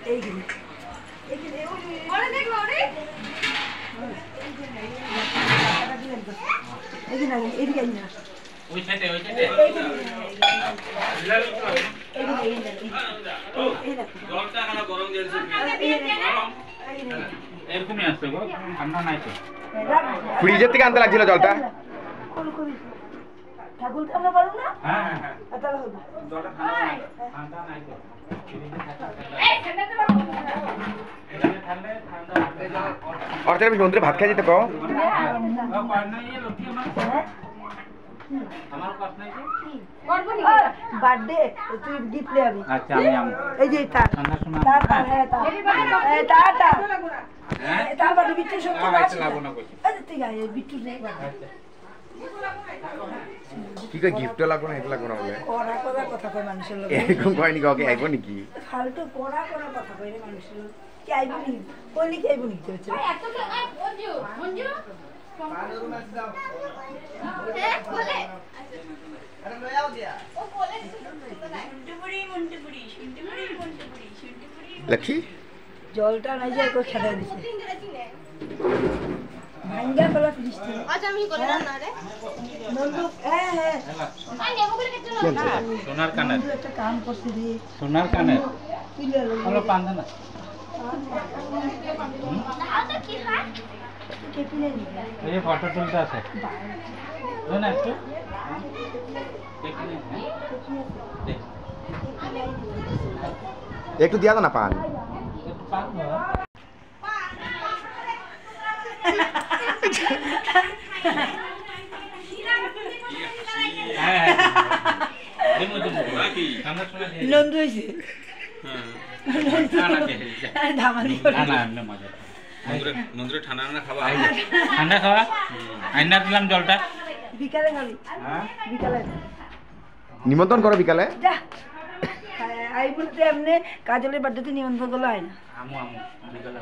এইখানে এইখানে ওরে দেখ না ওরে এইখানে এইদিকে না ওই সাইডে জলটা কেন গরম দিয়েছে এরকমই আসছে গো ঠান্ডা নাই তো ফ্রিজের থেকে আনতে লাগছিল জলটা ঠাকুর আমরা পারো না হ্যাঁ হ্যাঁ তাহলে হবে জলটা ঠান্ডা নাই তো অর্চনা বেশ মন্দিরে ভাত খাই যেতে পাও বার্থডে তুই গিফট লে আমি আচ্ছা আমি এই যে তার তার বাড়ি বিট্টু সব তুই গায়ে বিট্টু নেই কি কই গিফট লাগবো না এটা লাগবো না বলে কড়া কথা কয় মানুষের লোক এরকম কয়নি কাউকে আইব নাকি ফালতু কড়া কথা কয় রে মানুষের লোক কি আইব নি বললি কি আইব নি হচ্ছে এত তো মঞ্জু বলে আরে লয়াও দিয়া ও বলে মুন্টুপুরি লক্ষ্মী জলটা নাই যে কো খেলা দিছে ভাঙ্গা কলা ফিরিস্তি আজ আমি করলাম না রে নন্দু হ্যাঁ আই নেব করে কেটে না সোনার কানের একটা কাম করতে দি সোনার কানের তুইলে হলো পান্ডা না না তো কি হয় কে পিলে নি এই ফটো তুলতে আছে না একটু একটু দিয়া দাও না পান নন্দু হইছে ঠান্ডা খাওয়া আইনা দিলাম জলটা বিকালে খাবি বিকালে নিমন্ত্রণ করো বিকালে যা আই বলতে এমনি কাজলের বার্থডেতে নিমন্ত্রণ করলে হয় না আমু বিকালে